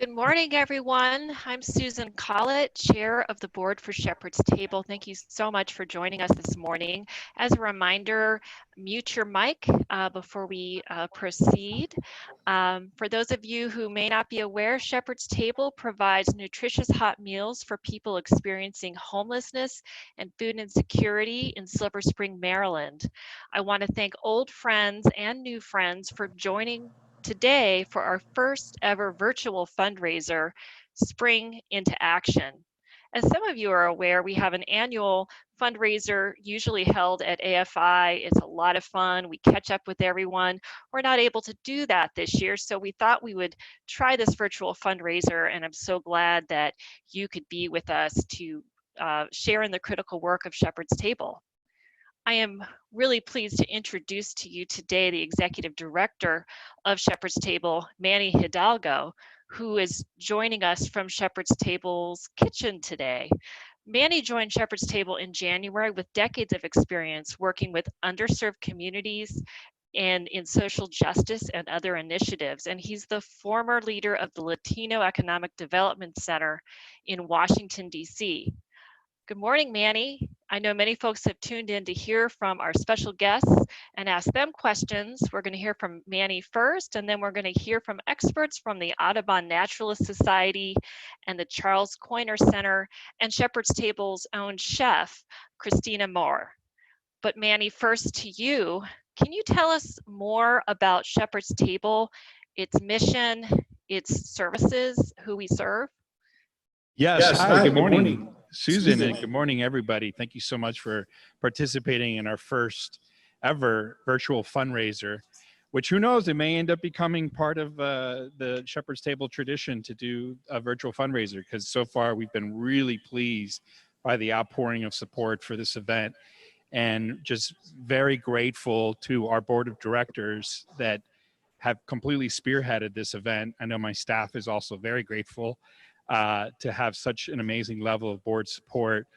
Good morning, everyone. I'm Susan Collett, Chair of the Board for Shepherd's Table. Thank you so much for joining us this morning. As a reminder, mute your mic before we proceed. For those of you who may not be aware, Shepherd's Table provides nutritious hot meals for people experiencing homelessness and food insecurity in Silver Spring, Maryland. I want to thank old friends and new friends for joining today for our first ever virtual fundraiser, Spring into Action. As some of you are aware, we have an annual fundraiser usually held at AFI. It's a lot of fun. We catch up with everyone. We're not able to do that this year, so we thought we would try this virtual fundraiser, and I'm so glad that you could be with us to share in the critical work of Shepherd's Table. I am really pleased to introduce to you today the Executive Director of Shepherd's Table, Manny Hidalgo, who is joining us from Shepherd's Table's kitchen today. Manny joined Shepherd's Table in January with decades of experience working with underserved communities and in social justice and other initiatives. And he's the former leader of the Latino Economic Development Center in Washington, D.C. Good morning, Manny. I know many folks have tuned in to hear from our special guests and ask them questions. We're going to hear from Manny first, and then we're going to hear from experts from the Audubon Naturalist Society and the Charles Coiner Center and Shepherd's Table's own chef, Christina Moore. But Manny, first to you, can you tell us more about Shepherd's Table, its mission, its services, who we serve? Yes, hi, good morning, Susan, and good morning, everybody. Thank you so much for participating in our first ever virtual fundraiser, which who knows, it may end up becoming part of the Shepherd's Table tradition to do a virtual fundraiser, because so far we've been really pleased by the outpouring of support for this event, and just very grateful to our board of directors that have completely spearheaded this event. I know my staff is also very grateful to have such an amazing level of board support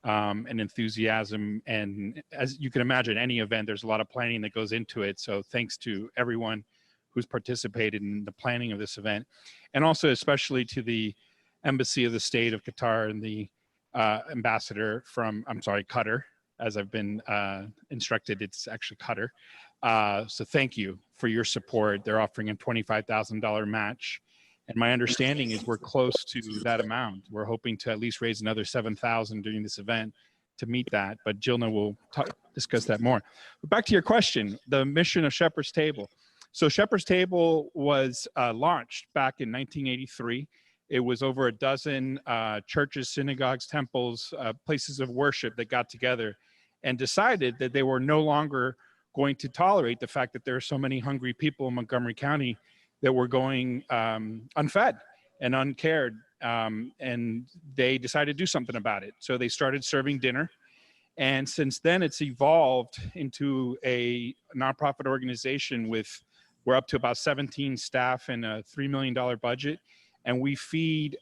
and enthusiasm. And as you can imagine, any event, there's a lot of planning that goes into it. So thanks to everyone who's participated in the planning of this event. And also especially to the Embassy of the State of Qatar and the ambassador from, Qatar, as I've been instructed, it's actually Qatar. So thank you for your support. They're offering a $25,000 match. And my understanding is we're close to that amount. We're hoping to at least raise another $7,000 during this event to meet that, but Jilna will discuss that more. But back to your question, the mission of Shepherd's Table. So Shepherd's Table was launched back in 1983. It was over a dozen churches, synagogues, temples, places of worship that got together and decided that they were no longer going to tolerate the fact that there are so many hungry people in Montgomery County that were going unfed and uncared, and they decided to do something about it. So they started serving dinner, and since then it's evolved into a nonprofit organization we're up to about 17 staff and a $3 million budget, and we feed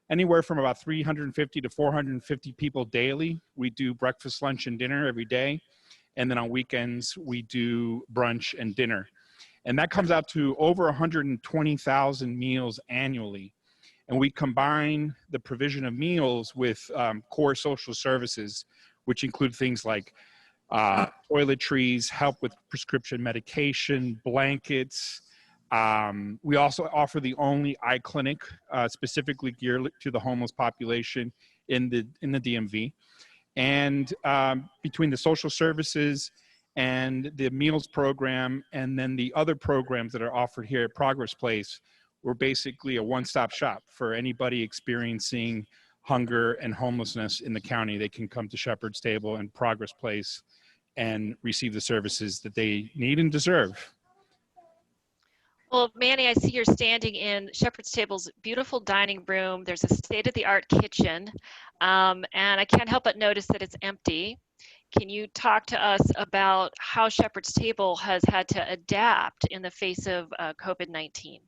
anywhere from about 350 to 450 people daily. We do breakfast, lunch, and dinner every day, and then on weekends we do brunch and dinner. And that comes out to over 120,000 meals annually. And we combine the provision of meals with core social services, which include things like toiletries, help with prescription medication, blankets. We also offer the only eye clinic specifically geared to the homeless population in the DMV. And between the social services and the meals program, and then the other programs that are offered here at Progress Place, we're basically a one-stop shop for anybody experiencing hunger and homelessness in the county. They can come to Shepherd's Table and Progress Place and receive the services that they need and deserve. Well, Manny, I see you're standing in Shepherd's Table's beautiful dining room. There's a state-of-the-art kitchen, and I can't help but notice that it's empty. Can you talk to us about how Shepherd's Table has had to adapt in the face of COVID-19?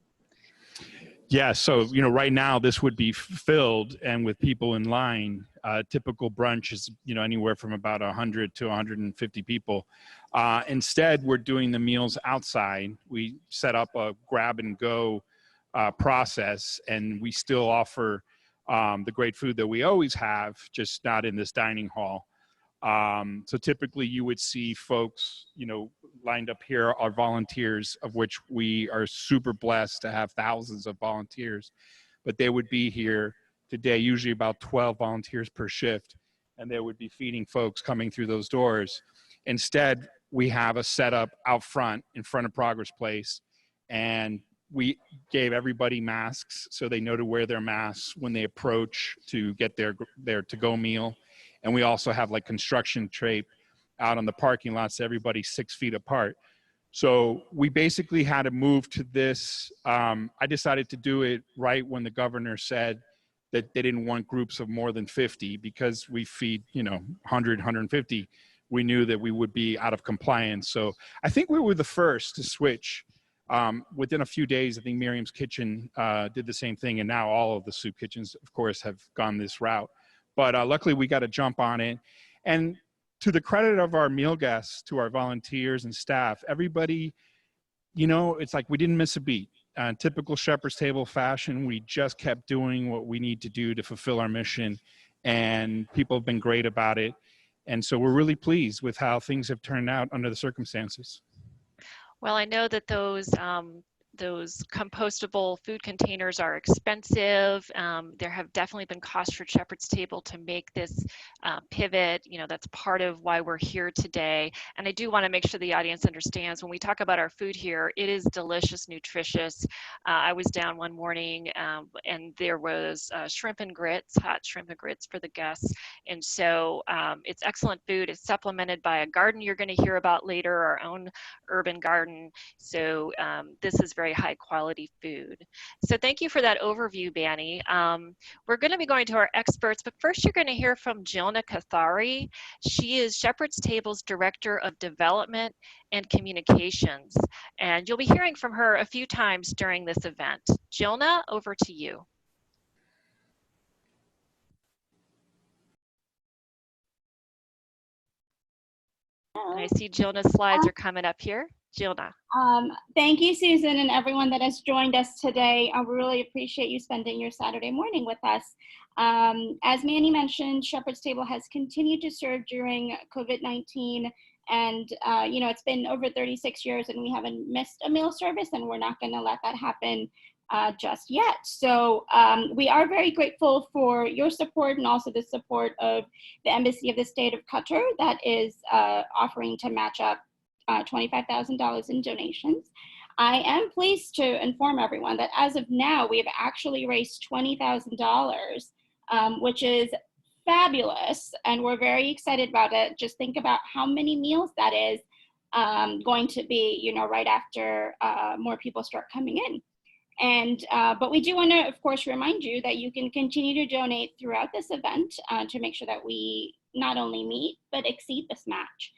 Yeah, so right now this would be filled and with people in line. Typical brunch is anywhere from about 100 to 150 people. Instead, we're doing the meals outside. We set up a grab and go process, and we still offer the great food that we always have, just not in this dining hall. So typically you would see folks, you know, lined up here are volunteers, of which we are super blessed to have thousands of volunteers, but they would be here today, usually about 12 volunteers per shift, and they would be feeding folks coming through those doors. Instead, we have a setup out front in front of Progress Place, and we gave everybody masks so they know to wear their masks when they approach to get their to-go meal. And we also have like construction tape out on the parking lot, so everybody's 6 feet apart. So we basically had to move to this. I decided to do it right when the governor said that they didn't want groups of more than 50, because we feed, you know, 100, 150. We knew that we would be out of compliance. So I think we were the first to switch. Within a few days, I think Miriam's Kitchen did the same thing, and now all of the soup kitchens, of course, have gone this route. But luckily, we got to jump on it. And to the credit of our meal guests, to our volunteers and staff, everybody, you know, it's like we didn't miss a beat. Typical Shepherd's Table fashion, we just kept doing what we need to do to fulfill our mission, and people have been great about it. And so we're really pleased with how things have turned out under the circumstances. Well, I know that those compostable food containers are expensive. There have definitely been costs for Shepherd's Table to make this pivot. You know, that's part of why we're here today. And I do want to make sure the audience understands when we talk about our food here, it is delicious, nutritious. I was down one morning and there was shrimp and grits, hot shrimp and grits for the guests. And so it's excellent food. It's supplemented by a garden you're going to hear about later, our own urban garden. So this is very high quality food. So thank you for that overview, Banny. We're going to be going to our experts, but first you're going to hear from Jilna Kathari. She is Shepherd's Table's Director of Development and Communications, and you'll be hearing from her a few times during this event. Jilna, over to you. And I see Jilna's slides are coming up here. Jilna. Thank you, Susan, and everyone that has joined us today. I really appreciate you spending your Saturday morning with us. As Manny mentioned, Shepherd's Table has continued to serve during COVID-19, and you know, it's been over 36 years and we haven't missed a meal service, and we're not going to let that happen just yet. So we are very grateful for your support and also the support of the Embassy of the State of Qatar that is offering to match up $25,000 in donations. I am pleased to inform everyone that as of now, we have actually raised $20,000, which is fabulous, and we're very excited about it. Just think about how many meals that is going to be, you know, right after more people start coming in. And but we do want to, of course, remind you that you can continue to donate throughout this event to make sure that we not only meet but exceed this match.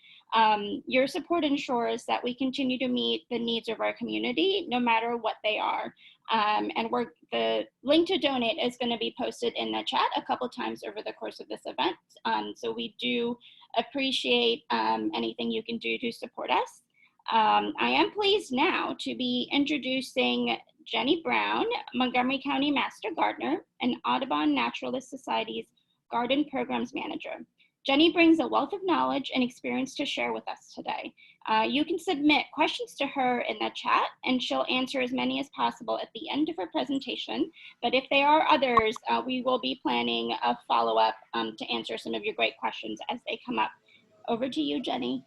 Your support ensures that we continue to meet the needs of our community, no matter what they are. And the link to donate is going to be posted in the chat a couple times over the course of this event. So we do appreciate anything you can do to support us. I am pleased now to be introducing Jenny Brown, Montgomery County Master Gardener and Audubon Naturalist Society's Garden Programs Manager. Jenny brings a wealth of knowledge and experience to share with us today. You can submit questions to her in the chat, and she'll answer as many as possible at the end of her presentation. But if there are others, we will be planning a follow-up to answer some of your great questions as they come up. Over to you, Jenny.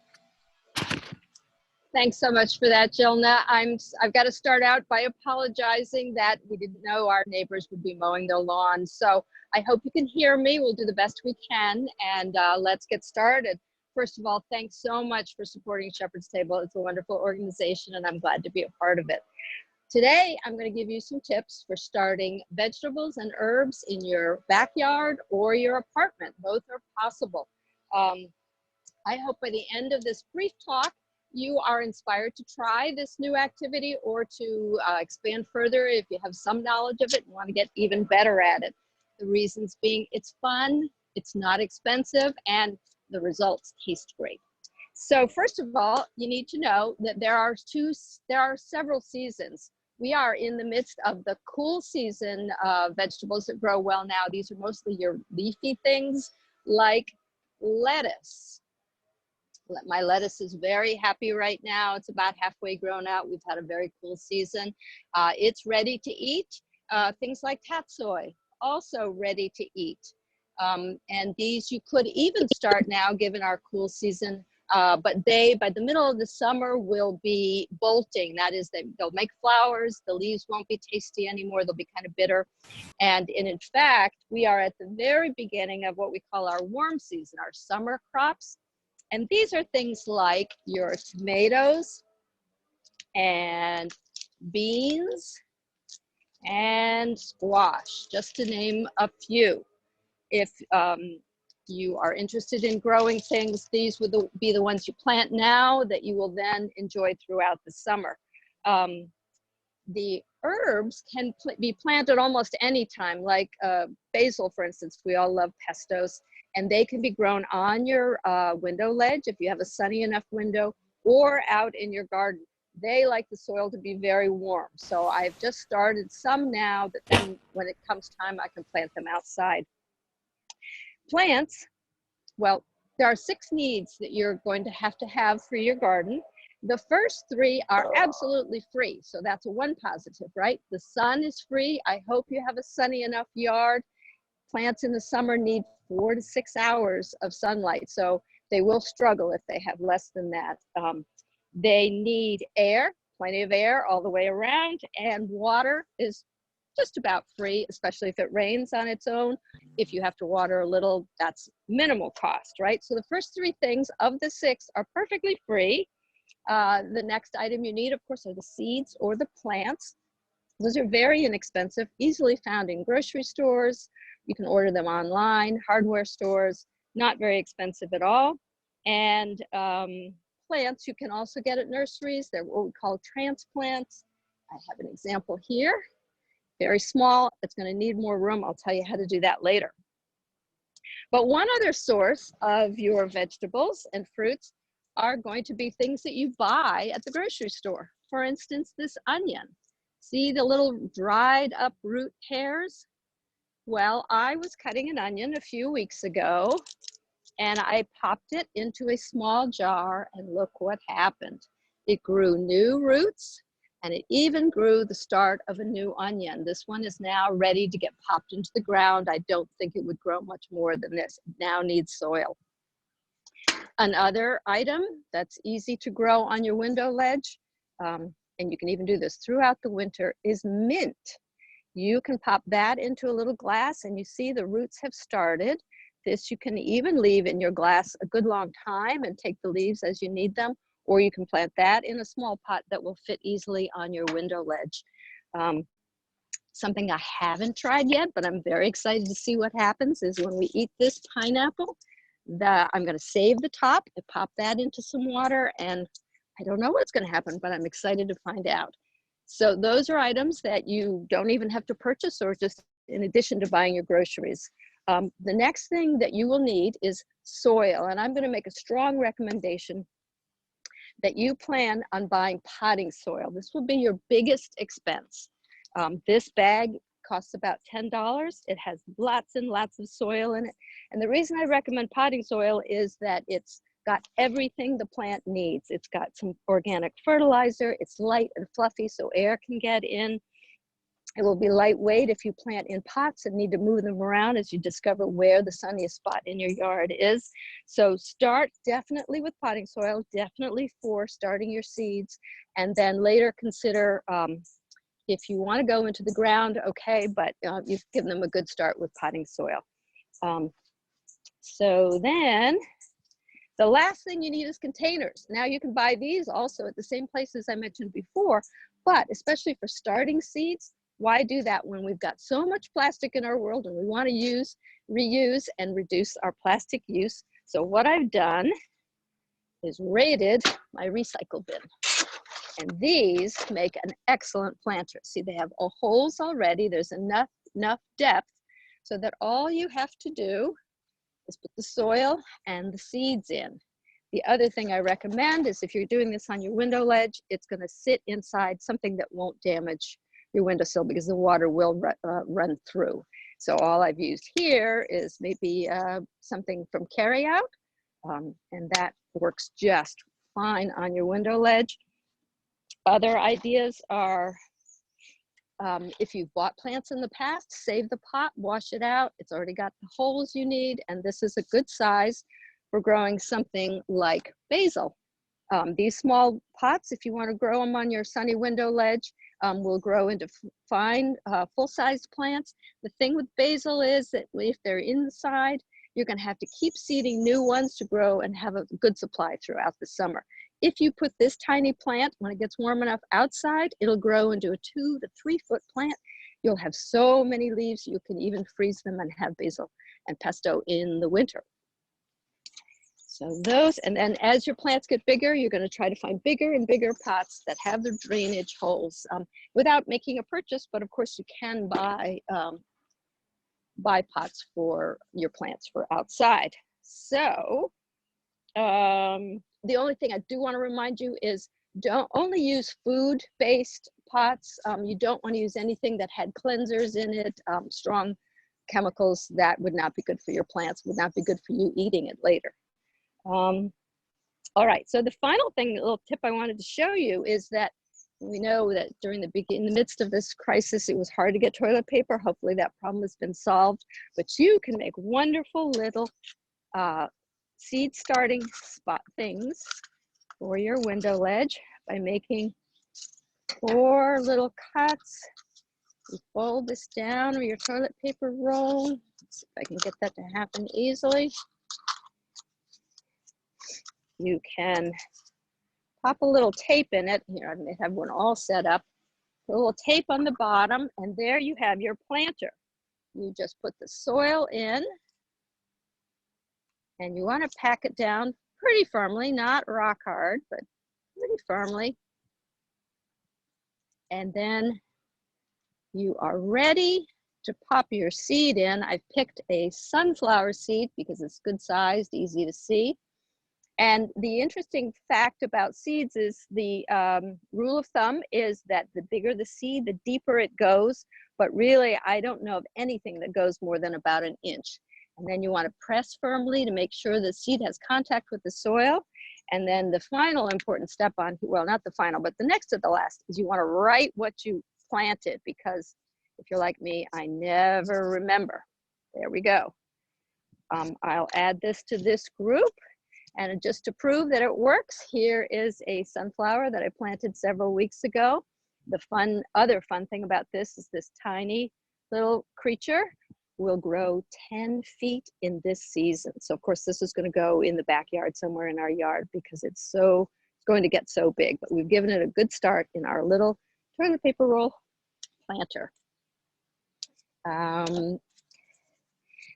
Thanks so much for that, Jilna. I've got to start out by apologizing that we didn't know our neighbors would be mowing their lawn. So I hope you can hear me. We'll do the best we can, and let's get started. First of all, thanks so much for supporting Shepherd's Table. It's a wonderful organization, and I'm glad to be a part of it. Today, I'm going to give you some tips for starting vegetables and herbs in your backyard or your apartment. Both are possible. I hope by the end of this brief talk, you are inspired to try this new activity or to expand further if you have some knowledge of it and want to get even better at it. The reasons being it's fun, it's not expensive, and the results taste great. So first of all, you need to know that there are several seasons we are in the midst of the cool season vegetables that grow well now. These are mostly your leafy things like lettuce. My lettuce is very happy right now. It's about halfway grown out. We've had a very cool season. It's ready to eat. Things like tatsoi, also ready to eat. And these you could even start now given our cool season, but they, by the middle of the summer, will be bolting. That is, they'll make flowers. The leaves won't be tasty anymore. They'll be kind of bitter. And in fact, we are at the very beginning of what we call our warm season, our summer crops. And these are things like your tomatoes and beans and squash, just to name a few. If you are interested in growing things, these would be the ones you plant now that you will then enjoy throughout the summer. The herbs can be planted almost any time, like basil, for instance. We all love pestos, and they can be grown on your window ledge if you have a sunny enough window, or out in your garden. They like the soil to be very warm. So I've just started some now, but then when it comes time, I can plant them outside. Plants, well, there are 6 needs that you're going to have for your garden. The first 3 are absolutely free. So that's one positive, right? The sun is free. I hope you have a sunny enough yard. Plants in the summer need 4 to 6 hours of sunlight. So they will struggle if they have less than that. They need air, plenty of air all the way around, and water is just about free, especially if it rains on its own. If you have to water a little, that's minimal cost, right? So the first 3 things of the 6 are perfectly free. The next item you need, of course, are the seeds or the plants. Those are very inexpensive, easily found in grocery stores. You can order them online, hardware stores, not very expensive at all. And plants you can also get at nurseries. They're what we call transplants. I have an example here. Very small, it's going to need more room. I'll tell you how to do that later. But one other source of your vegetables and fruits are going to be things that you buy at the grocery store. For instance, this onion. See the little dried up root hairs? Well, I was cutting an onion a few weeks ago, and I popped it into a small jar, and look what happened. It grew new roots, and it even grew the start of a new onion. This one is now ready to get popped into the ground. I don't think it would grow much more than this. It now needs soil. Another item that's easy to grow on your window ledge, and you can even do this throughout the winter, is mint. You can pop that into a little glass, and you see the roots have started. This you can even leave in your glass a good long time and take the leaves as you need them, or you can plant that in a small pot that will fit easily on your window ledge. Something I haven't tried yet, but I'm very excited to see what happens, is when we eat this pineapple, I'm going to save the top and pop that into some water, and I don't know what's going to happen, but I'm excited to find out. So those are items that you don't even have to purchase, or just in addition to buying your groceries. The next thing that you will need is soil, and I'm going to make a strong recommendation that you plan on buying potting soil. This will be your biggest expense. This bag costs about $10. It has lots and lots of soil in it. And the reason I recommend potting soil is that it's got everything the plant needs. It's got some organic fertilizer. It's light and fluffy so air can get in. It will be lightweight if you plant in pots and need to move them around as you discover where the sunniest spot in your yard is. So start definitely with potting soil, definitely for starting your seeds, and then later consider if you want to go into the ground, okay, but you've given them a good start with potting soil. So then the last thing you need is containers. Now you can buy these also at the same places I mentioned before, but especially for starting seeds, why do that when we've got so much plastic in our world and we want to reuse and reduce our plastic use? So what I've done is raided my recycle bin. And these make an excellent planter. See, they have holes already. There's enough depth so that all you have to do is put the soil and the seeds in. The other thing I recommend is if you're doing this on your window ledge, it's going to sit inside something that won't damage your windowsill because the water will run through. So all I've used here is maybe something from carryout, and that works just fine on your window ledge. Other ideas are if you've bought plants in the past, save the pot, wash it out. It's already got the holes you need, and this is a good size for growing something like basil. These small pots, if you want to grow them on your sunny window ledge, will grow into fine, full-sized plants. The thing with basil is that if they're inside, you're going to have to keep seeding new ones to grow and have a good supply throughout the summer. If you put this tiny plant, when it gets warm enough outside, it'll grow into a 2 to 3 foot plant. You'll have so many leaves, you can even freeze them and have basil and pesto in the winter. So those, and then as your plants get bigger, you're going to try to find bigger and bigger pots that have the drainage holes without making a purchase. But of course, you can buy pots for your plants for outside. So the only thing I do want to remind you is don't only use food-based pots. You don't want to use anything that had cleansers in it, strong chemicals. That would not be good for your plants, would not be good for you eating it later. All right, so the final thing, a little tip I wanted to show you is that we know that in the midst of this crisis, it was hard to get toilet paper. Hopefully that problem has been solved, but you can make wonderful little seed starting spot things for your window ledge by making 4 little cuts. You fold this down or your toilet paper roll. Let's see if I can get that to happen easily. You can pop a little tape in it. Here, I may have one all set up. Put a little tape on the bottom, and there you have your planter. You just put the soil in, and you want to pack it down pretty firmly, not rock hard, but pretty firmly. And then you are ready to pop your seed in. I've picked a sunflower seed because it's good sized, easy to see. And the interesting fact about seeds is the rule of thumb is that the bigger the seed, the deeper it goes. But really, I don't know of anything that goes more than about 1 inch. And then you want to press firmly to make sure the seed has contact with the soil. And then the final important step on, well, not the final, but the next to the last is you want to write what you planted, because if you're like me, I never remember. There we go. I'll add this to this group. And just to prove that it works, here is a sunflower that I planted several weeks ago. The other fun thing about this is this tiny little creature will grow 10 feet in this season. So of course this is going to go in the backyard somewhere in our yard because it's going to get so big. But we've given it a good start in our little toilet paper roll planter.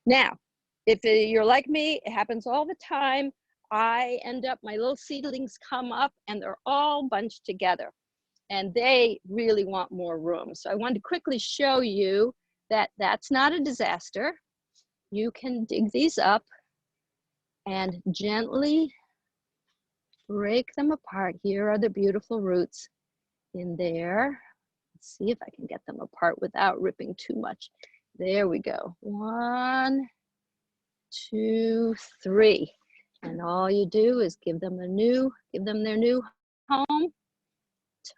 Now, if you're like me, it happens all the time. I end up, my little seedlings come up and they're all bunched together and they really want more room. So I wanted to quickly show you that that's not a disaster. You can dig these up and gently break them apart. Here are the beautiful roots in there. Let's see if I can get them apart without ripping too much. There we go. 1, 2, 3. And all you do is give them their new home,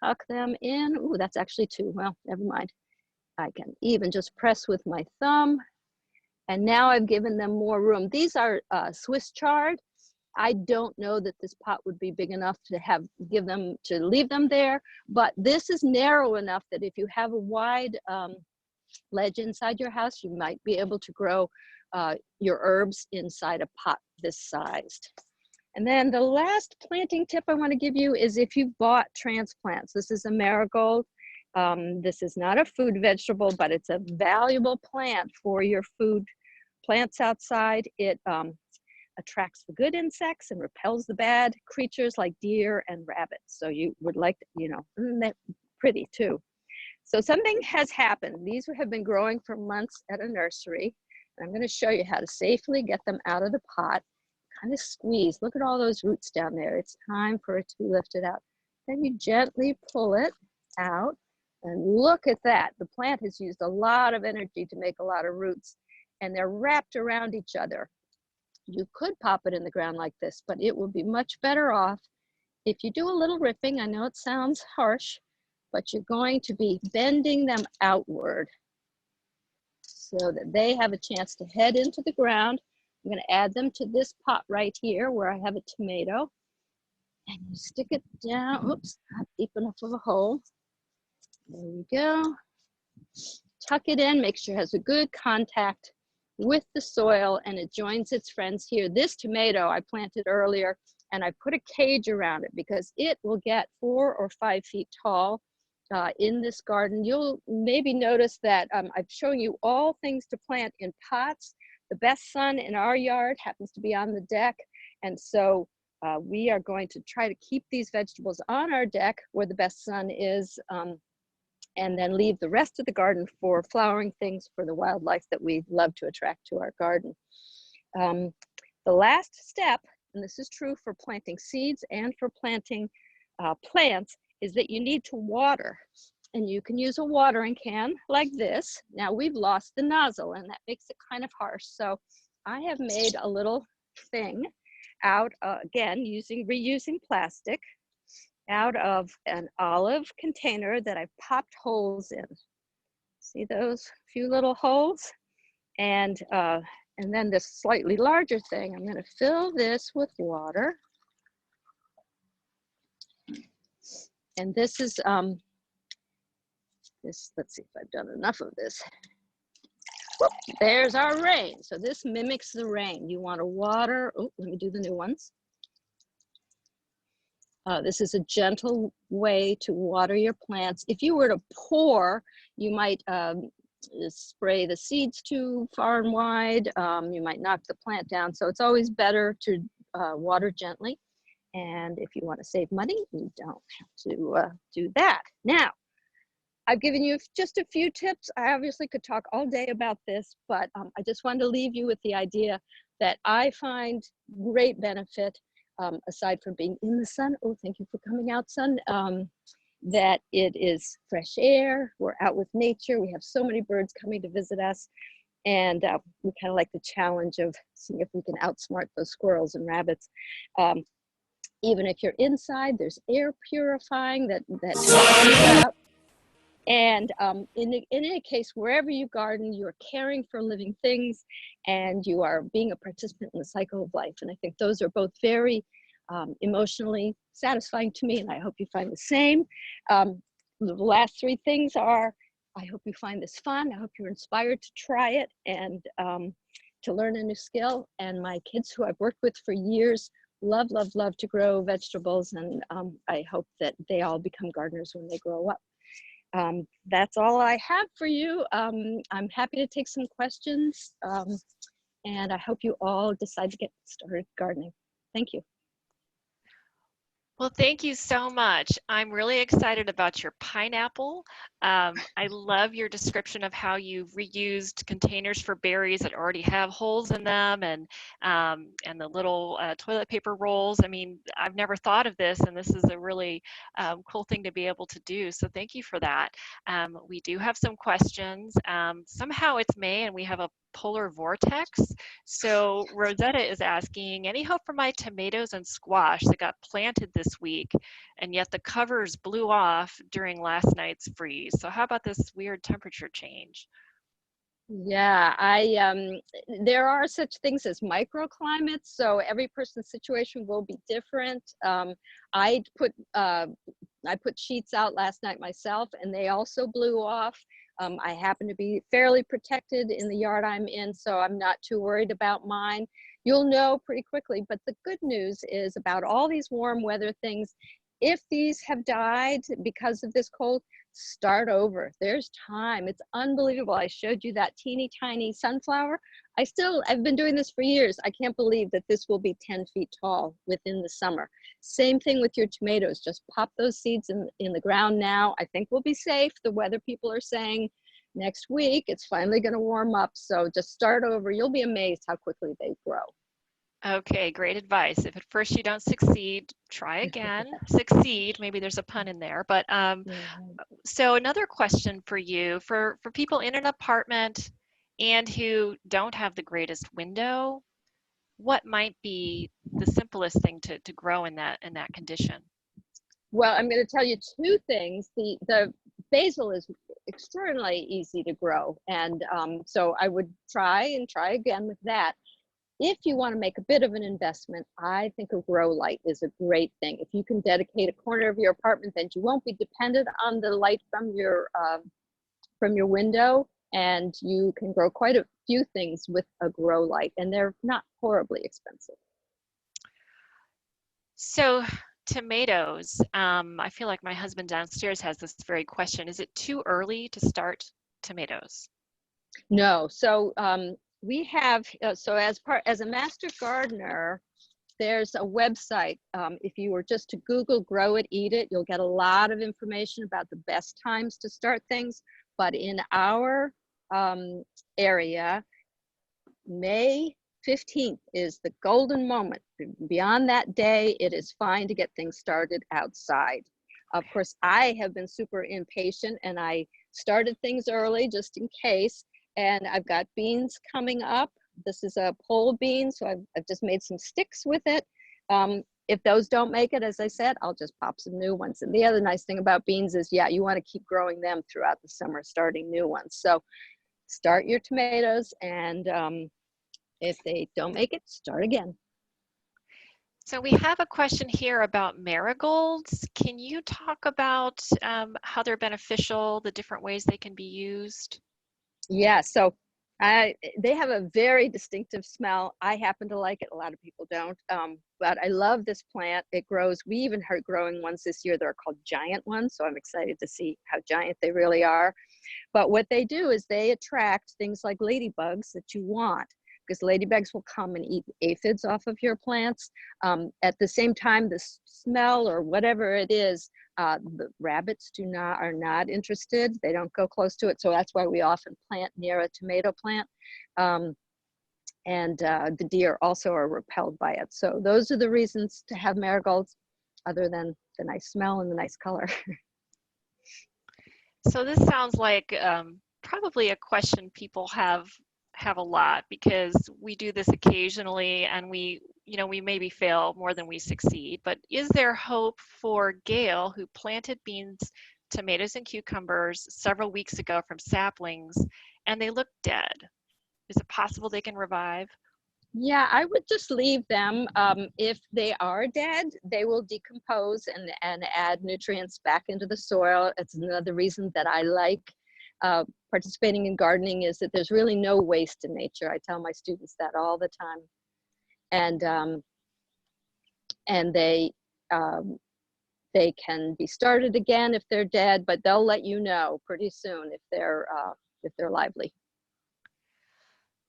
tuck them in. Ooh, that's actually 2. Well, never mind. I can even just press with my thumb. And now I've given them more room. These are Swiss chard. I don't know that this pot would be big enough to leave them there, but this is narrow enough that if you have a wide ledge inside your house, you might be able to grow your herbs inside a pot this sized. And then the last planting tip I want to give you is if you've bought transplants. This is a marigold. This is not a food vegetable, but it's a valuable plant for your food plants outside. It attracts the good insects and repels the bad creatures like deer and rabbits. So you would like, isn't that pretty too? So something has happened. These have been growing for months at a nursery. I'm going to show you how to safely get them out of the pot. kind of squeeze. Look at all those roots down there. It's time for it to be lifted out. Then you gently pull it out, and look at that. The plant has used a lot of energy to make a lot of roots, and they're wrapped around each other. You could pop it in the ground like this, but it would be much better off if you do a little ripping. I know it sounds harsh, but you're going to be bending them outward so that they have a chance to head into the ground. I'm going to add them to this pot right here where I have a tomato. And you stick it down. Oops, not deep enough of a hole. There we go. Tuck it in, make sure it has a good contact with the soil and it joins its friends here. This tomato I planted earlier, and I put a cage around it because it will get 4 or 5 feet tall in this garden. You'll maybe notice that I'm showing you all things to plant in pots. The best sun in our yard happens to be on the deck, and so we are going to try to keep these vegetables on our deck where the best sun is, and then leave the rest of the garden for flowering things for the wildlife that we love to attract to our garden. The last step, and this is true for planting seeds and for planting plants, is that you need to water. And you can use a watering can like this. Now we've lost the nozzle and that makes it kind of harsh. So I have made a little thing out, again, reusing plastic, out of an olive container that I've popped holes in. See those few little holes? And then this slightly larger thing, I'm going to fill this with water. And this is, let's see if I've done enough of this. Well, there's our rain. So this mimics the rain. You want to water, oh, let me do the new ones. This is a gentle way to water your plants. If you were to pour, you might spray the seeds too far and wide. You might knock the plant down. So it's always better to water gently. And if you want to save money, you don't have to do that. Now, I've given you just a few tips. I obviously could talk all day about this, but I just wanted to leave you with the idea that I find great benefit, aside from being in the sun. Oh, thank you for coming out, sun. That it is fresh air. We're out with nature. We have so many birds coming to visit us. And we kind of like the challenge of seeing if we can outsmart those squirrels and rabbits. Even if you're inside, there's air purifying that helps out. And in any case, wherever you garden, you're caring for living things and you are being a participant in the cycle of life. And I think those are both very emotionally satisfying to me, and I hope you find the same. The last 3 things are, I hope you find this fun. I hope you're inspired to try it and to learn a new skill. And my kids who I've worked with for years love to grow vegetables, and I hope that they all become gardeners when they grow up. That's all I have for you. I'm happy to take some questions, and I hope you all decide to get started gardening. Thank you. Well, thank you so much. I'm really excited about your pineapple. I love your description of how you've reused containers for berries that already have holes in them, and the little toilet paper rolls. I mean, I've never thought of this, and this is a really cool thing to be able to do. So thank you for that. We do have some questions. Somehow it's May and we have a polar vortex. So Rosetta is asking, any hope for my tomatoes and squash that got planted this week, and yet the covers blew off during last night's freeze? So how about this weird temperature change? Yeah, there are such things as microclimates, so every person's situation will be different. I put sheets out last night myself, and they also blew off. I happen to be fairly protected in the yard I'm in, so I'm not too worried about mine. You'll know pretty quickly, but the good news is about all these warm weather things, if these have died because of this cold, start over. There's time. It's unbelievable. I showed you that teeny tiny sunflower. I've been doing this for years. I can't believe that this will be 10 feet tall within the summer. Same thing with your tomatoes. Just pop those seeds in the ground now. I think we'll be safe. The weather people are saying next week it's finally going to warm up. So just start over. You'll be amazed how quickly they grow. Okay, great advice. If at first you don't succeed, try again. Succeed, maybe there's a pun in there. But so another question for you, for people in an apartment and who don't have the greatest window, what might be the simplest thing to grow in that condition? Well, I'm going to tell you two things. The basil is extraordinarily easy to grow, and so I would try again with that. If you want to make a bit of an investment, I think a grow light is a great thing. If you can dedicate a corner of your apartment, then you won't be dependent on the light from your window, and you can grow quite a few things with a grow light, and they're not horribly expensive. So tomatoes, I feel like my husband downstairs has this very question. Is it too early to start tomatoes? No, so we have, so as a master gardener, there's a website. If you were just to Google Grow It, Eat It, you'll get a lot of information about the best times to start things. But in our area, May 15th is the golden moment. Beyond that day, it is fine to get things started outside. Of course, I have been super impatient and I started things early just in case. And I've got beans coming up. This is a pole bean, so I've just made some sticks with it. If those don't make it, as I said, I'll just pop some new ones. And the other nice thing about beans is, yeah, you want to keep growing them throughout the summer, starting new ones. So start your tomatoes, and if they don't make it, start again. So we have a question here about marigolds. Can you talk about how they're beneficial, the different ways they can be used? Yeah, so they have a very distinctive smell. I happen to like it. A lot of people don't, but I love this plant. It grows. We even heard growing ones this year. They're called giant ones, so I'm excited to see how giant they really are. But what they do is they attract things like ladybugs that you want, because ladybugs will come and eat aphids off of your plants. At the same time, the smell or whatever it is, the rabbits are not interested. They don't go close to it. So that's why we often plant near a tomato plant. And the deer also are repelled by it. So those are the reasons to have marigolds, other than the nice smell and the nice color. So this sounds like probably a question people have a lot, because we do this occasionally and we maybe fail more than we succeed. But is there hope for Gail, who planted beans, tomatoes, and cucumbers several weeks ago from saplings, and they look dead? Is it possible they can revive? Yeah, I would just leave them. If they are dead, they will decompose and add nutrients back into the soil. It's another reason that I like participating in gardening, is that there's really no waste in nature. I tell my students that all the time. And they can be started again if they're dead, but they'll let you know pretty soon if they're lively.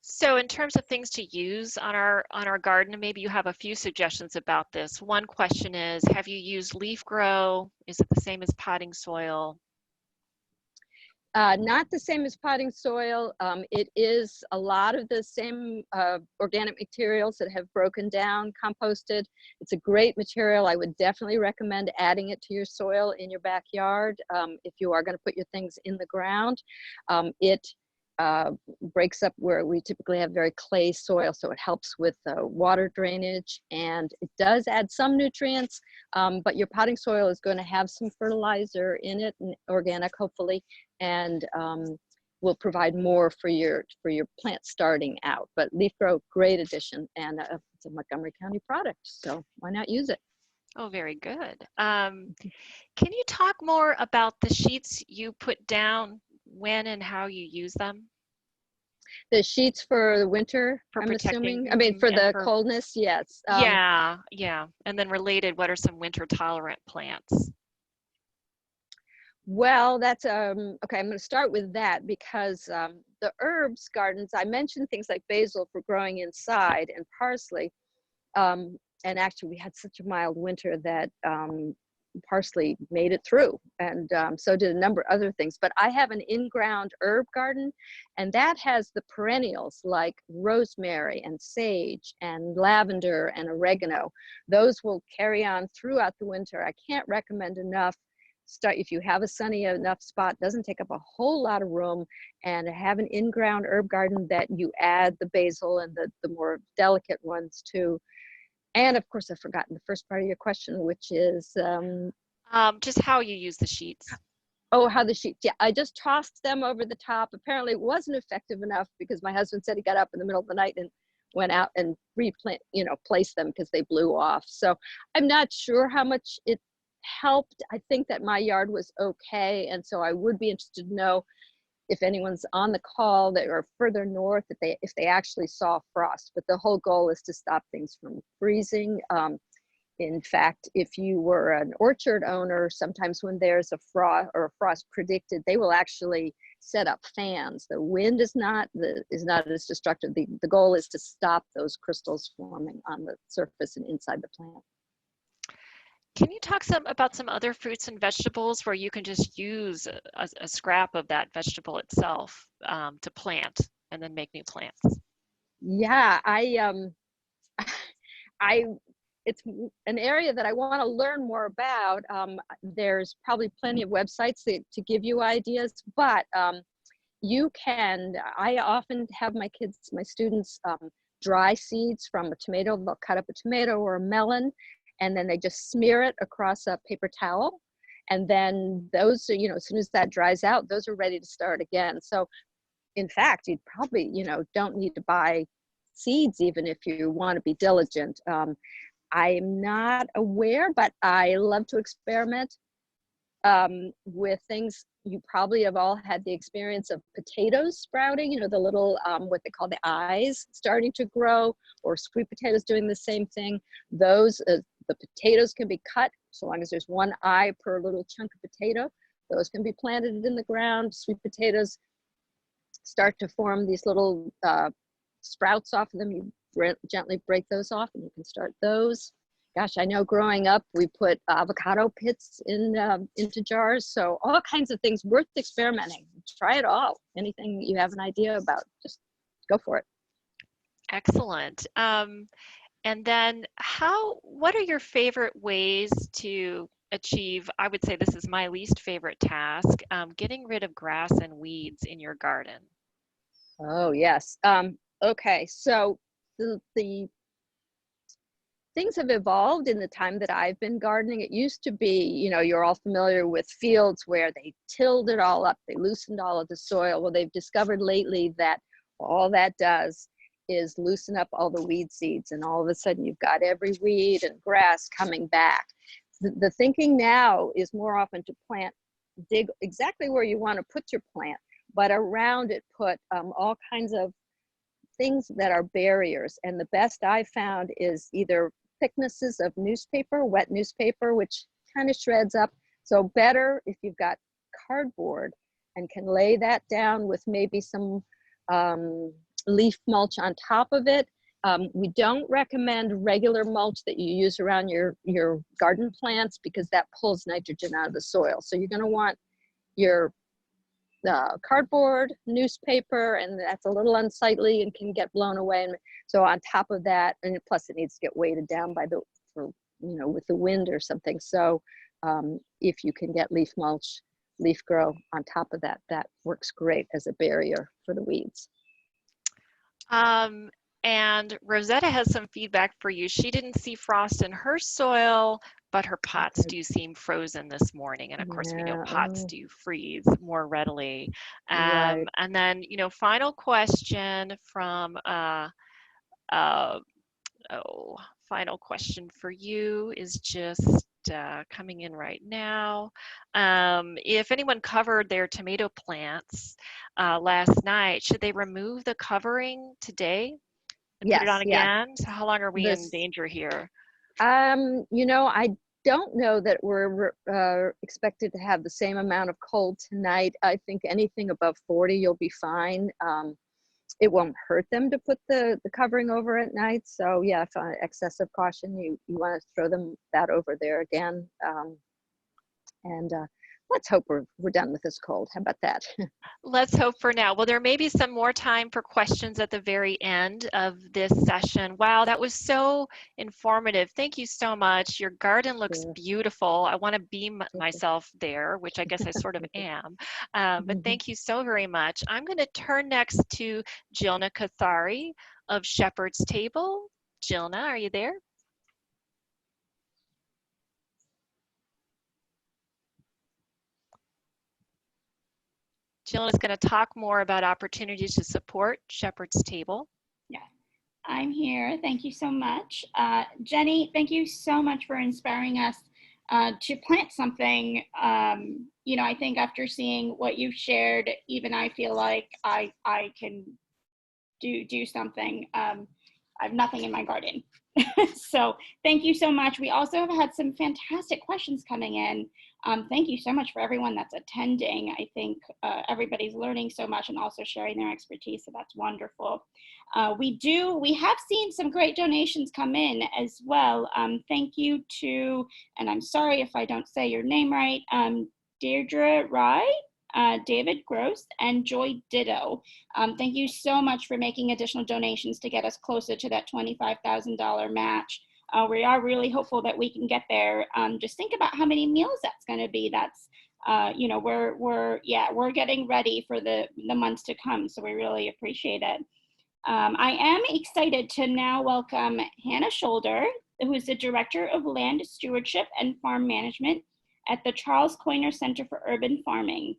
So in terms of things to use on our garden, maybe you have a few suggestions about this. One question is, have you used leaf grow? Is it the same as potting soil? Not the same as potting soil. It is a lot of the same organic materials that have broken down, composted. It's a great material. I would definitely recommend adding it to your soil in your backyard if you are going to put your things in the ground. It breaks up where we typically have very clay soil, so it helps with water drainage, and it does add some nutrients, but your potting soil is going to have some fertilizer in it, and organic hopefully, and will provide more for your plant starting out. But leaf grow, great addition, and it's a Montgomery County product, so why not use it? Oh, very good. Can you talk more about the sheets you put down, when and how you use them? The sheets for the winter, For I'm protecting, assuming. I mean, for the coldness, yes. Yeah. And then related, what are some winter tolerant plants? Well, that's okay. I'm going to start with that, because the herbs gardens, I mentioned things like basil for growing inside, and parsley. And actually, we had such a mild winter that parsley made it through, and so did a number of other things. But I have an in-ground herb garden, and that has the perennials like rosemary and sage and lavender and oregano. Those will carry on throughout the winter. I can't recommend enough. Start if you have a sunny enough spot, doesn't take up a whole lot of room, and have an in-ground herb garden that you add the basil and the more delicate ones too. And of course, I've forgotten the first part of your question, which is just how you use the sheets. oh, how the sheets. Yeah, I just tossed them over the top. Apparently, it wasn't effective enough because my husband said he got up in the middle of the night and went out and placed them because they blew off. So I'm not sure how much it helped. I think that my yard was okay, and so I would be interested to know if anyone's on the call that are further north, if they actually saw frost. But the whole goal is to stop things from freezing. In fact, if you were an orchard owner, sometimes when there's a frost predicted, they will actually set up fans. The wind is not as destructive. The goal is to stop those crystals forming on the surface and inside the plant. Can you talk about some other fruits and vegetables where you can just use a scrap of that vegetable itself to plant and then make new plants? Yeah, it's an area that I want to learn more about. There's probably plenty of websites to give you ideas, but I often have my students dry seeds from a tomato. They'll cut up a tomato or a melon, and then they just smear it across a paper towel. And then those, as soon as that dries out, those are ready to start again. So in fact, you'd probably, don't need to buy seeds even if you want to be diligent. I'm not aware, but I love to experiment with things. You probably have all had the experience of potatoes sprouting, the little, what they call the eyes starting to grow, or sweet potatoes doing the same thing. Those, the potatoes can be cut so long as there's one eye per little chunk of potato. Those can be planted in the ground. Sweet potatoes start to form these little sprouts off of them. You gently break those off and you can start those. Gosh, I know growing up, we put avocado pits into jars. So all kinds of things worth experimenting. Try it all. Anything you have an idea about, just go for it. Excellent. And then what are your favorite ways to achieve, I would say this is my least favorite task, getting rid of grass and weeds in your garden? Oh, yes. Okay, so the things have evolved in the time that I've been gardening. It used to be, you're all familiar with fields where they tilled it all up, they loosened all of the soil. Well, they've discovered lately that all that does is loosen up all the weed seeds, and all of a sudden you've got every weed and grass coming back. The thinking now is more often to dig exactly where you want to put your plant, but around it put all kinds of things that are barriers. And the best I've found is either thicknesses of newspaper, wet newspaper, which kind of shreds up. So better if you've got cardboard and can lay that down with maybe some leaf mulch on top of it. We don't recommend regular mulch that you use around your garden plants because that pulls nitrogen out of the soil. So you're going to want your cardboard, newspaper, and that's a little unsightly and can get blown away. And so on top of that, and plus it needs to get weighted down with the wind or something. So if you can get leaf mulch, leaf grow on top of that, that works great as a barrier for the weeds. And Rosetta has some feedback for you. She didn't see frost in her soil, but her pots do seem frozen this morning. And of course, we know pots do freeze more readily. Right. And then, final question from, final question for you is just coming in right now. If anyone covered their tomato plants last night, should they remove the covering today and put it on again? So how long are we in danger here? I don't know that we're expected to have the same amount of cold tonight. I think anything above 40, you'll be fine. It won't hurt them to put the covering over at night. So yeah, if excessive caution, you want to throw that over there again. And let's hope we're done with this cold. How about that? Let's hope for now. Well, there may be some more time for questions at the very end of this session. Wow, that was so informative. Thank you so much. Your garden looks beautiful. I want to beam myself there, which I guess I sort of am. But thank you so very much. I'm going to turn next to Jilna Kathari of Shepherd's Table. Jilna, are you there? Jill is going to talk more about opportunities to support Shepherd's Table. Yeah, I'm here. Thank you so much. Jenny, thank you so much for inspiring us to plant something. You know, I think after seeing what you've shared, even I feel like I can do something. I have nothing in my garden. So thank you so much. We also have had some fantastic questions coming in. Thank you so much for everyone that's attending. I think everybody's learning so much and also sharing their expertise, so that's wonderful. We have seen some great donations come in as well. Thank you to, and I'm sorry if I don't say your name right, Deirdre Rye, David Gross, and Joy Ditto. Thank you so much for making additional donations to get us closer to that $25,000 match. We are really hopeful that we can get there. Just think about how many meals that's going to be. That's, you know, we're getting ready for the months to come, so we really appreciate it. I am excited to now welcome Hannah Shoulder, who is the Director of Land Stewardship and Farm Management at the Charles Coiner Center for Urban Farming.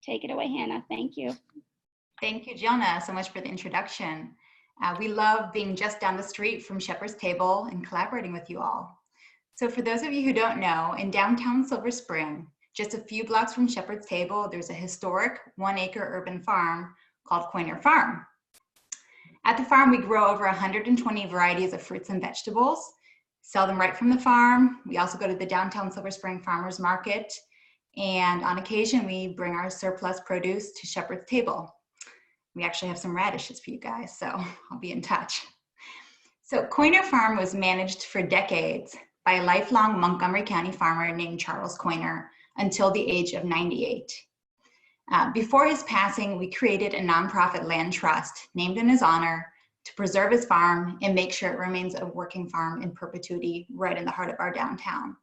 Take it away, Hannah. Thank you. Thank you, Jilna, so much for the introduction. We love being just down the street from Shepherd's Table and collaborating with you all. So for those of you who don't know, in downtown Silver Spring, just a few blocks from Shepherd's Table, there's a historic 1-acre urban farm called Coiner Farm. At the farm, we grow over 120 varieties of fruits and vegetables, sell them right from the farm. We also go to the downtown Silver Spring Farmers Market, and on occasion, we bring our surplus produce to Shepherd's Table. We actually have some radishes for you guys, so I'll be in touch. So Coiner Farm was managed for decades by a lifelong Montgomery County farmer named Charles Coiner until the age of 98. Before his passing, we created a nonprofit land trust named in his honor to preserve his farm and make sure it remains a working farm in perpetuity right in the heart of our downtown.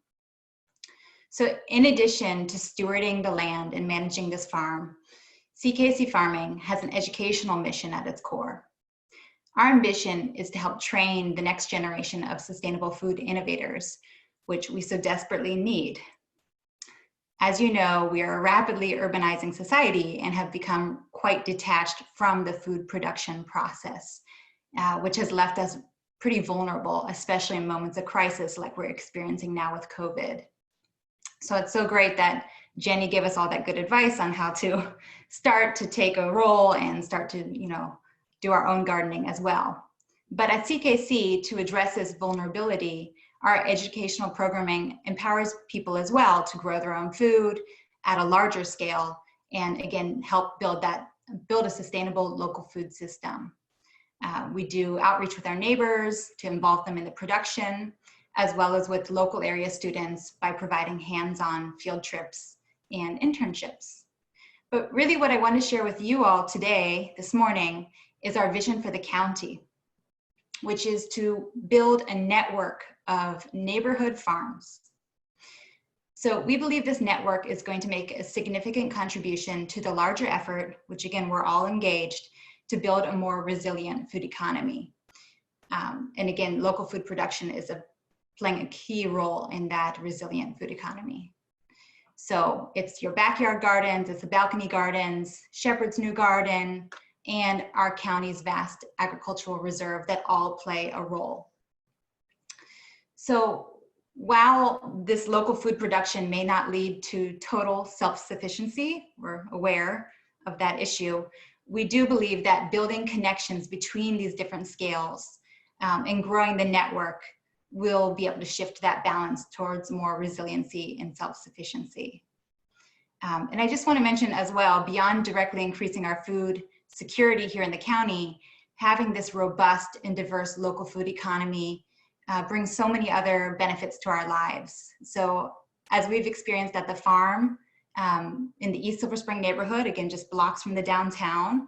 So in addition to stewarding the land and managing this farm, CKC Farming has an educational mission at its core. Our ambition is to help train the next generation of sustainable food innovators, which we so desperately need. As you know, we are a rapidly urbanizing society and have become quite detached from the food production process, which has left us pretty vulnerable, especially in moments of crisis like we're experiencing now with COVID. So it's so great that Jenny gave us all that good advice on how to start to take a role and start to, you know, do our own gardening as well. But at CKC, to address this vulnerability, our educational programming empowers people as well to grow their own food at a larger scale and again, help build a sustainable local food system. We do outreach with our neighbors to involve them in the production, as well as with local area students by providing hands-on field trips and internships. But really what I want to share with you all today, this morning, is our vision for the county, which is to build a network of neighborhood farms. So we believe this network is going to make a significant contribution to the larger effort, which again, we're all engaged, to build a more resilient food economy. And again, local food production is playing a key role in that resilient food economy. So it's your backyard gardens, it's the balcony gardens, Shepherd's New Garden, and our county's vast agricultural reserve that all play a role. So while this local food production may not lead to total self-sufficiency, we're aware of that issue, we do believe that building connections between these different scales and growing the network will be able to shift that balance towards more resiliency and self-sufficiency. And I just want to mention as well, beyond directly increasing our food security here in the county, having this robust and diverse local food economy brings so many other benefits to our lives. So as we've experienced at the farm in the East Silver Spring neighborhood, again, just blocks from the downtown.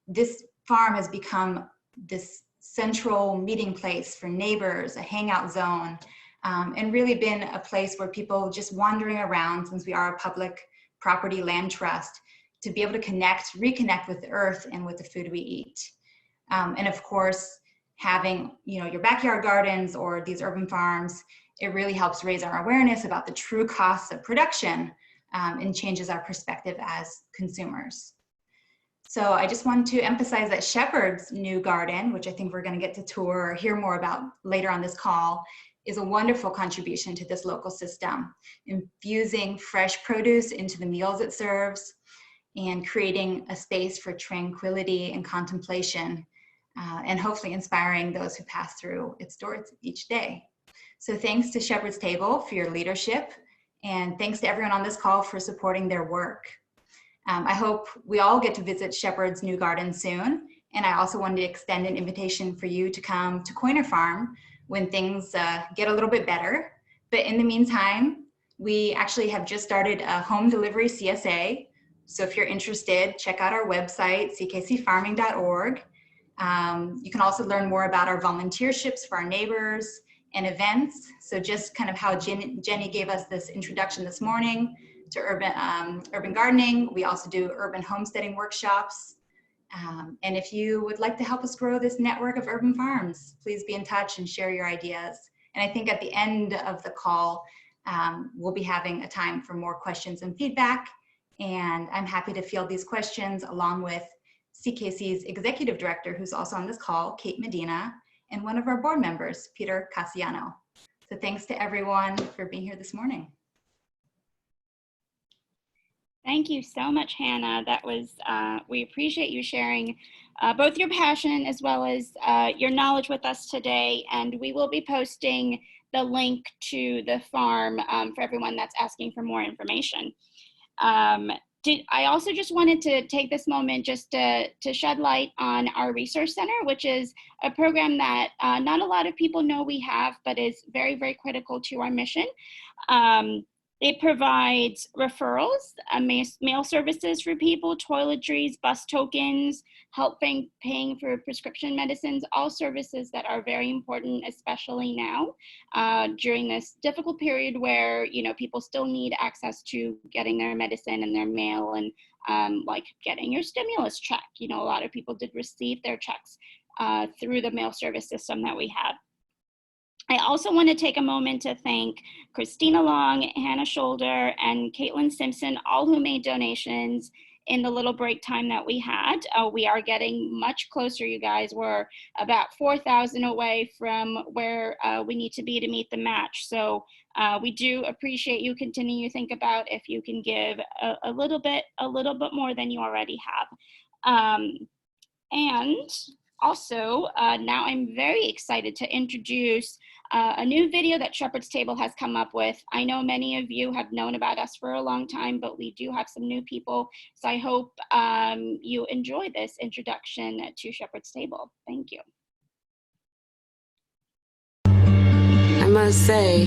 This farm has become this central meeting place for neighbors, a hangout zone, and really been a place where people just wandering around, since we are a public property land trust, to be able to reconnect with the earth and with the food we eat. And of course, having your backyard gardens or these urban farms, it really helps raise our awareness about the true costs of production and changes our perspective as consumers. So I just wanted to emphasize that Shepherd's new garden, which I think we're going to get to tour or hear more about later on this call, is a wonderful contribution to this local system, infusing fresh produce into the meals it serves and creating a space for tranquility and contemplation, and hopefully inspiring those who pass through its doors each day. So thanks to Shepherd's Table for your leadership, and thanks to everyone on this call for supporting their work. I hope we all get to visit Shepherd's new garden soon, and I also wanted to extend an invitation for you to come to Coiner Farm when things get a little bit better. But in the meantime, we actually have just started a home delivery CSA. So if you're interested, check out our website, ckcfarming.org. You can also learn more about our volunteerships for our neighbors and events. So just kind of how Jenny gave us this introduction this morning to urban gardening. We also do urban homesteading workshops. And if you would like to help us grow this network of urban farms, please be in touch and share your ideas. And I think at the end of the call, we'll be having a time for more questions and feedback. And I'm happy to field these questions along with CKC's executive director, who's also on this call, Kate Medina, and one of our board members, Peter Cassiano. So thanks to everyone for being here this morning. Thank you so much, Hannah. That was, we appreciate you sharing both your passion as well as your knowledge with us today. And we will be posting the link to the farm for everyone that's asking for more information. I also just wanted to take this moment just to shed light on our Resource Center, which is a program that not a lot of people know we have, but is very, very critical to our mission. It provides referrals, mail services for people, toiletries, bus tokens, help paying for prescription medicines, all services that are very important, especially now during this difficult period where people still need access to getting their medicine and their mail, and like getting your stimulus check. A lot of people did receive their checks through the mail service system that we have. I also want to take a moment to thank Christina Long, Hannah Shoulder, and Caitlin Simpson, all who made donations in the little break time that we had. We are getting much closer, you guys. We're about 4,000 away from where we need to be to meet the match. So we do appreciate you. Continue to think about if you can give a little bit more than you already have. And also, now I'm very excited to introduce a new video that Shepherd's Table has come up with. I know many of you have known about us for a long time, but we do have some new people. So I hope you enjoy this introduction to Shepherd's Table. Thank you. I must say,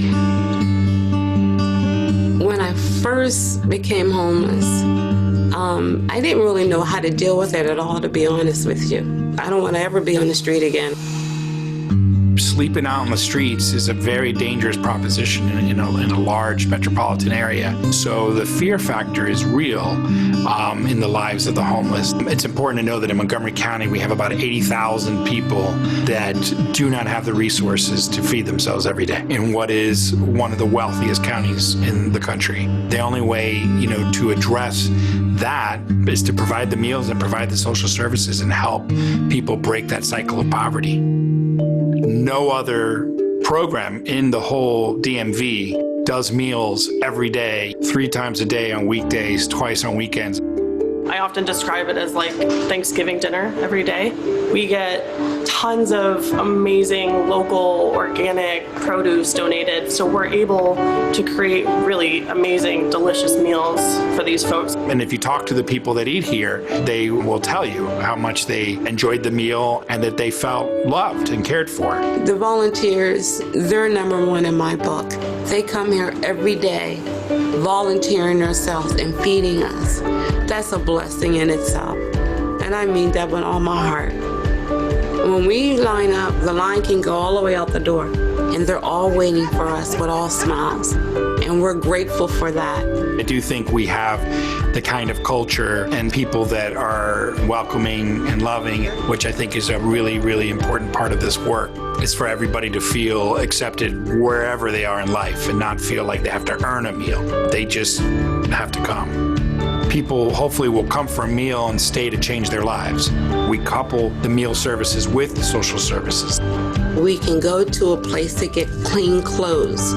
when I first became homeless, I didn't really know how to deal with it at all, to be honest with you. I don't want to ever be on the street again. Sleeping out on the streets is a very dangerous proposition in a large metropolitan area. So the fear factor is real in the lives of the homeless. It's important to know that in Montgomery County, we have about 80,000 people that do not have the resources to feed themselves every day in what is one of the wealthiest counties in the country. The only way, to address that is to provide the meals and provide the social services and help people break that cycle of poverty. No other program in the whole DMV does meals every day, 3 times a day on weekdays, twice on weekends. I often describe it as like Thanksgiving dinner every day. We get tons of amazing local organic produce donated, so we're able to create really amazing, delicious meals for these folks. And if you talk to the people that eat here, they will tell you how much they enjoyed the meal and that they felt loved and cared for. The volunteers, they're number one in my book. They come here every day volunteering themselves and feeding us. That's a blessing in itself. And I mean that with all my heart. When we line up, the line can go all the way out the door, and they're all waiting for us with all smiles. And we're grateful for that. I do think we have the kind of culture and people that are welcoming and loving, which I think is a really, really important part of this work. It's for everybody to feel accepted wherever they are in life and not feel like they have to earn a meal. They just have to come. People hopefully will come for a meal and stay to change their lives. We couple the meal services with the social services. We can go to a place to get clean clothes,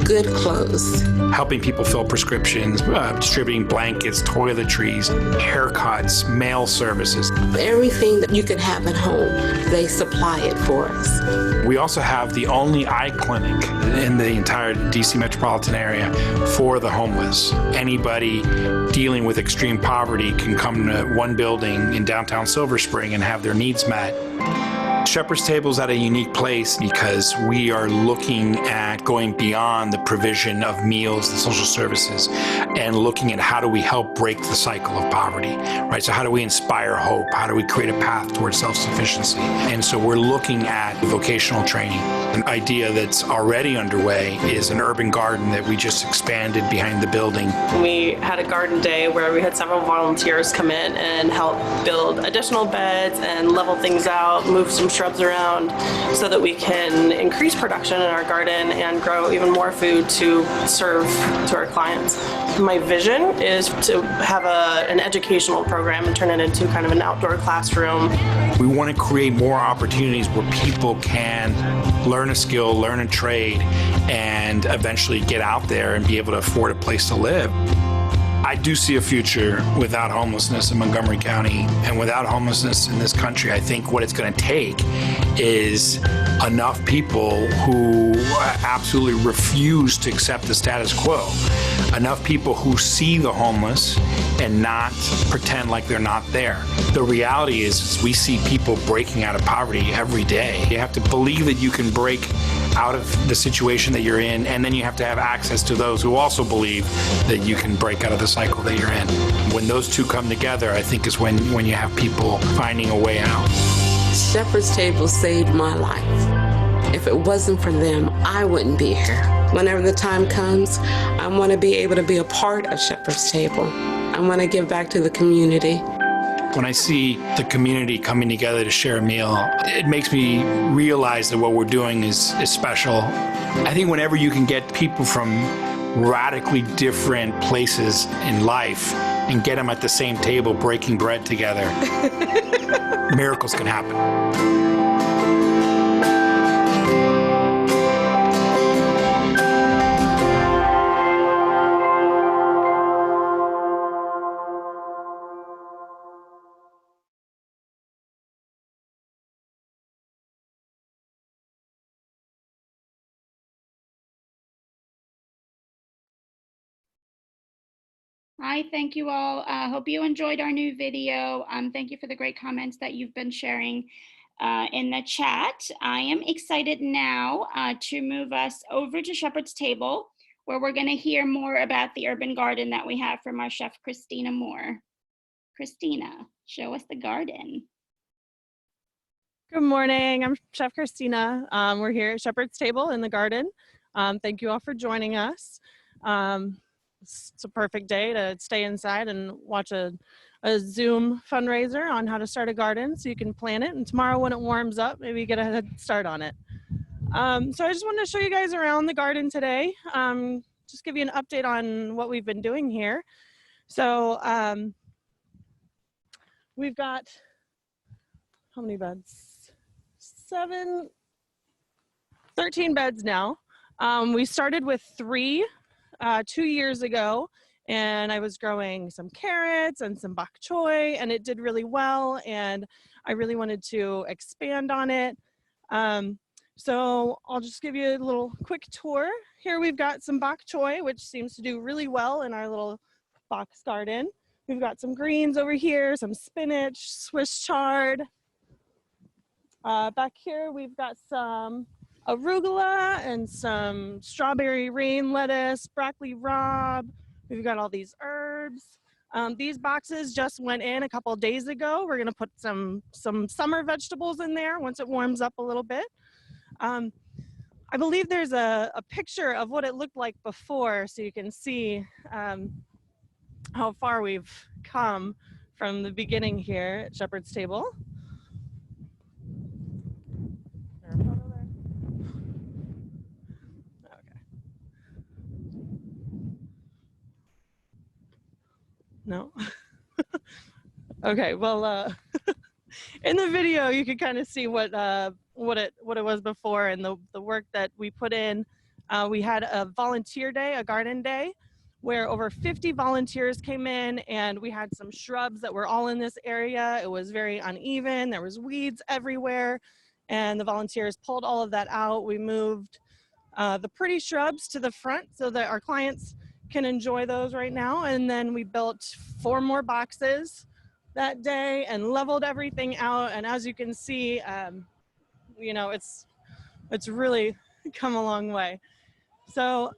good clothes. Helping people fill prescriptions, distributing blankets, toiletries, haircuts, mail services. Everything that you can have at home, they supply it for us. We also have the only eye clinic in the entire DC metropolitan area for the homeless. Anybody dealing with extreme poverty can come to one building in downtown Silver Spring and have their needs met. Shepherd's Table is at a unique place because we are looking at going beyond the provision of meals and social services and looking at how do we help break the cycle of poverty, right? So how do we inspire hope? How do we create a path towards self-sufficiency? And so we're looking at vocational training. An idea that's already underway is an urban garden that we just expanded behind the building. We had a garden day where we had several volunteers come in and help build additional beds and level things out, move some shrubs around so that we can increase production in our garden and grow even more food to serve to our clients. My vision is to have an educational program and turn it into kind of an outdoor classroom. We want to create more opportunities where people can learn a skill, learn a trade, and eventually get out there and be able to afford a place to live. I do see a future without homelessness in Montgomery County and without homelessness in this country. I think what it's going to take is enough people who absolutely refuse to accept the status quo. Enough people who see the homeless and not pretend like they're not there. The reality is we see people breaking out of poverty every day. You have to believe that you can break out of the situation that you're in, and then you have to have access to those who also believe that you can break out of the cycle that you're in. When those two come together, I think is when you have people finding a way out. Shepherd's Table saved my life. If it wasn't for them, I wouldn't be here. Whenever the time comes, I want to be able to be a part of Shepherd's Table. I want to give back to the community. When I see the community coming together to share a meal, it makes me realize that what we're doing is special. I think whenever you can get people from radically different places in life and get them at the same table breaking bread together, miracles can happen. Hi, thank you all. Hope you enjoyed our new video. Thank you for the great comments that you've been sharing in the chat. I am excited now to move us over to Shepherd's Table, where we're going to hear more about the urban garden that we have from our chef, Christina Moore. Christina, show us the garden. Good morning, I'm Chef Christina. We're here at Shepherd's Table in the garden. Thank you all for joining us. It's a perfect day to stay inside and watch a Zoom fundraiser on how to start a garden so you can plant it. And tomorrow when it warms up, maybe get a head start on it. So I just wanted to show you guys around the garden today. Just give you an update on what we've been doing here. So we've got, how many beds? 13 beds now. We started with 3 2 years ago, and I was growing some carrots and some bok choy, and it did really well, and I really wanted to expand on it. So I'll just give you a little quick tour. Here we've got some bok choy, which seems to do really well in our little box garden. We've got some greens over here, some spinach, Swiss chard. Back here we've got some arugula and some strawberry rain lettuce, broccoli rabe. We've got all these herbs. These boxes just went in a couple of days ago. We're gonna put some summer vegetables in there once it warms up a little bit. I believe there's a picture of what it looked like before, so you can see how far we've come from the beginning here at Shepherd's Table. Okay. No? Okay, well, in the video, you can kind of see what it was before and the work that we put in. We had a volunteer day, a garden day, where over 50 volunteers came in, and we had some shrubs that were all in this area. It was very uneven. There was weeds everywhere, and the volunteers pulled all of that out. We moved the pretty shrubs to the front so that our clients can enjoy those right now. And then we built 4 more boxes that day and leveled everything out. And as you can see, you know, it's really come a long way. So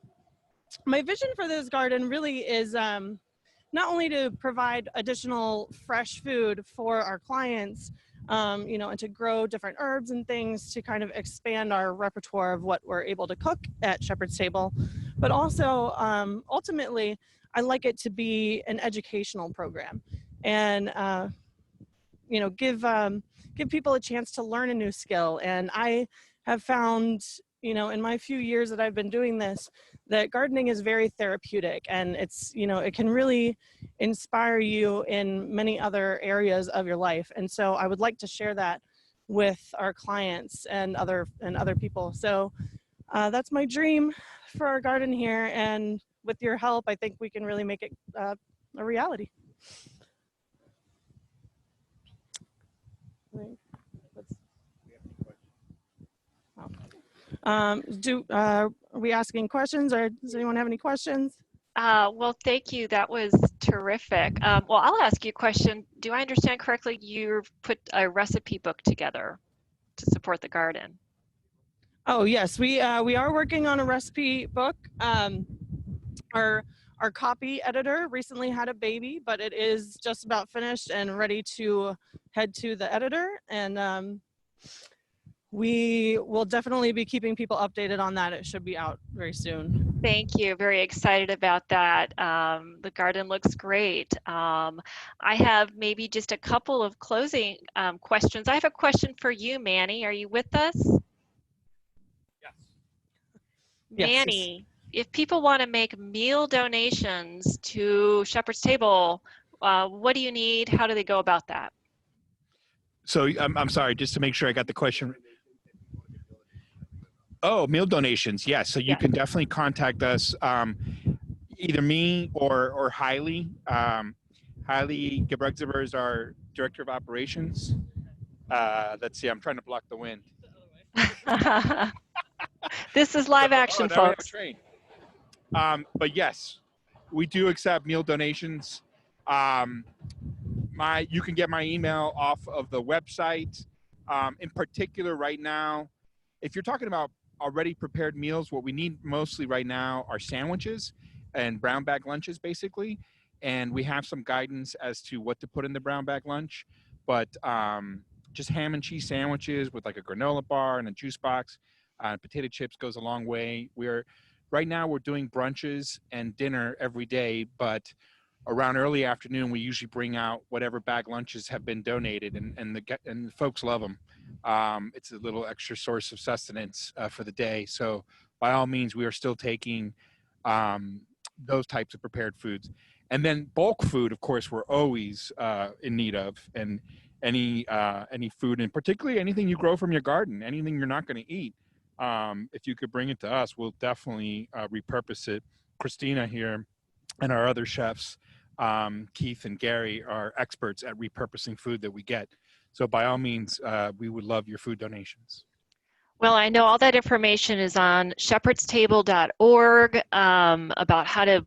my vision for this garden really is not only to provide additional fresh food for our clients, you know, and to grow different herbs and things to kind of expand our repertoire of what we're able to cook at Shepherd's Table, but also ultimately, I like it to be an educational program, and you know, give people a chance to learn a new skill. And I have found, you know, in my few years that I've been doing this, that gardening is very therapeutic, and it's, you know, it can really inspire you in many other areas of your life. And so I would like to share that with our clients and other people. So that's my dream for our garden here, and with your help, I think we can really make it a reality. Are we asking questions, or does anyone have any questions? Well, thank you. That was terrific. Well, I'll ask you a question. Do I understand correctly, you've put a recipe book together to support the garden? Oh, yes, we are working on a recipe book. Our copy editor recently had a baby, but it is just about finished and ready to head to the editor. And we will definitely be keeping people updated on that. It should be out very soon. Thank you. Very excited about that. The garden looks great. I have maybe just a couple of closing questions. I have a question for you, Manny. Are you with us? Yes. Manny, if people want to make meal donations to Shepherd's Table, what do you need? How do they go about that? So I'm sorry, just to make sure I got the question. Oh, meal donations. Yes. So you can definitely contact us, either me or Hailey. Hailey Gebrugziber is our director of operations. Let's see, I'm trying to block the wind. This is live action, folks. But yes, we do accept meal donations. You can get my email off of the website. In particular, right now, if you're talking about already prepared meals, what we need mostly right now are sandwiches and brown bag lunches, basically. And we have some guidance as to what to put in the brown bag lunch, but just ham and cheese sandwiches with like a granola bar and a juice box. Potato chips goes a long way. Right now we're doing brunches and dinner every day, but around early afternoon, we usually bring out whatever bag lunches have been donated, and the folks love them. It's a little extra source of sustenance for the day. So by all means, we are still taking those types of prepared foods. And then bulk food, of course, we're always in need of, and any food, and particularly anything you grow from your garden, anything you're not going to eat. If you could bring it to us, we'll definitely repurpose it. Christina here and our other chefs, Keith and Gary, are experts at repurposing food that we get. So by all means, we would love your food donations. Well, I know all that information is on shepherdstable.org about how to,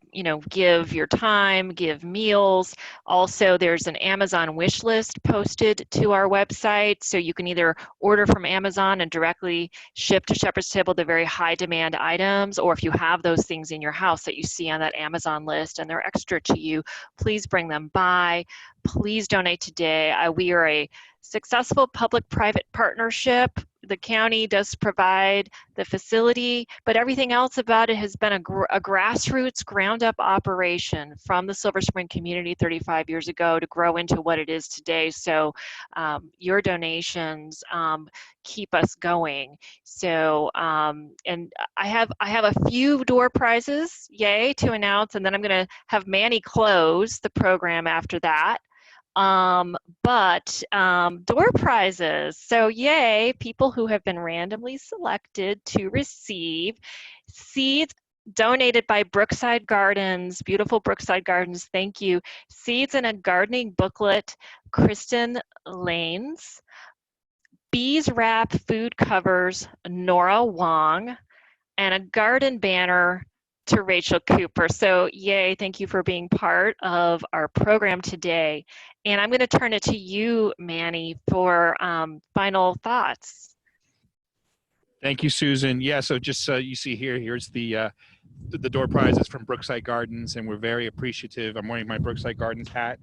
give your time, give meals. Also, there's an Amazon wish list posted to our website, so you can either order from Amazon and directly ship to Shepherd's Table the very high demand items, or if you have those things in your house that you see on that Amazon list and they're extra to you, please bring them by. Please donate today. We are a successful public-private partnership. The county does provide the facility, but everything else about it has been a grassroots, ground-up operation from the Silver Spring community 35 years ago to grow into what it is today. So your donations keep us going. So, and I have a few door prizes, yay, to announce, and then I'm going to have Manny close the program after that. Door prizes. So yay, people who have been randomly selected to receive seeds donated by Brookside Gardens, beautiful Brookside Gardens, thank you. Seeds in a gardening booklet, Kristen Lanes. Bees Wrap food covers, Nora Wong. And a garden banner to Rachel Cooper. So yay, thank you for being part of our program today. And I'm going to turn it to you, Manny, for final thoughts. Thank you, Susan. Yeah, so just you see here's the door prizes from Brookside Gardens, and we're very appreciative. I'm wearing my Brookside Gardens hat.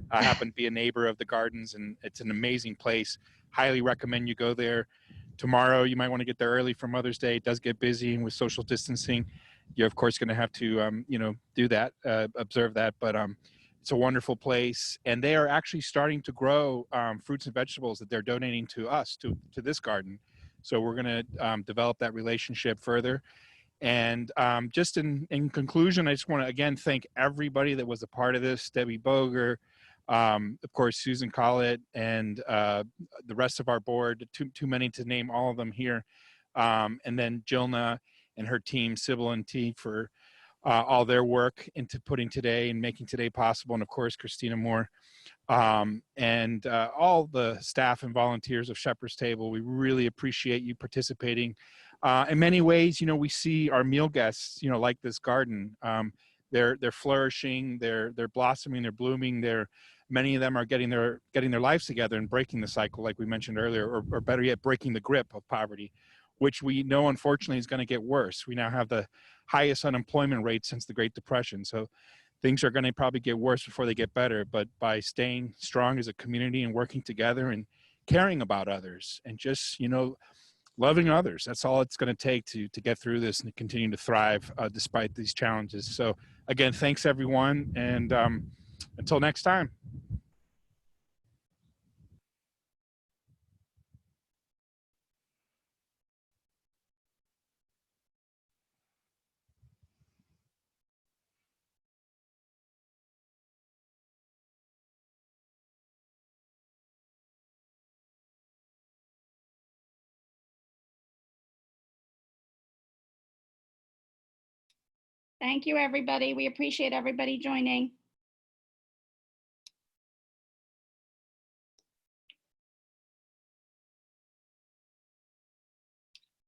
I happen to be a neighbor of the gardens, and it's an amazing place. Highly recommend you go there. Tomorrow, you might want to get there early for Mother's Day. It does get busy, and with social distancing, you're of course going to have to, do that, observe that. But it's a wonderful place, and they are actually starting to grow fruits and vegetables that they're donating to us, to this garden. So we're going to develop that relationship further. And just in conclusion, I just want to again thank everybody that was a part of this. Debbie Boger, of course, Susan Collett, and the rest of our board, too many to name all of them here. And then Jilna and her team, Sybil and T, for all their work into putting today and making today possible. And of course, Christina Moore, and all the staff and volunteers of Shepherd's Table. We really appreciate you participating. In many ways, we see our meal guests, like this garden. They're flourishing, they're blossoming, they're blooming. Many of them are getting their lives together and breaking the cycle, like we mentioned earlier, or better yet, breaking the grip of poverty, which we know unfortunately is going to get worse. We now have the highest unemployment rate since the Great Depression. So things are going to probably get worse before they get better. But by staying strong as a community and working together and caring about others and just, loving others, that's all it's going to take to get through this and continue to thrive despite these challenges. So again, thanks everyone. And until next time. Thank you, everybody. We appreciate everybody joining.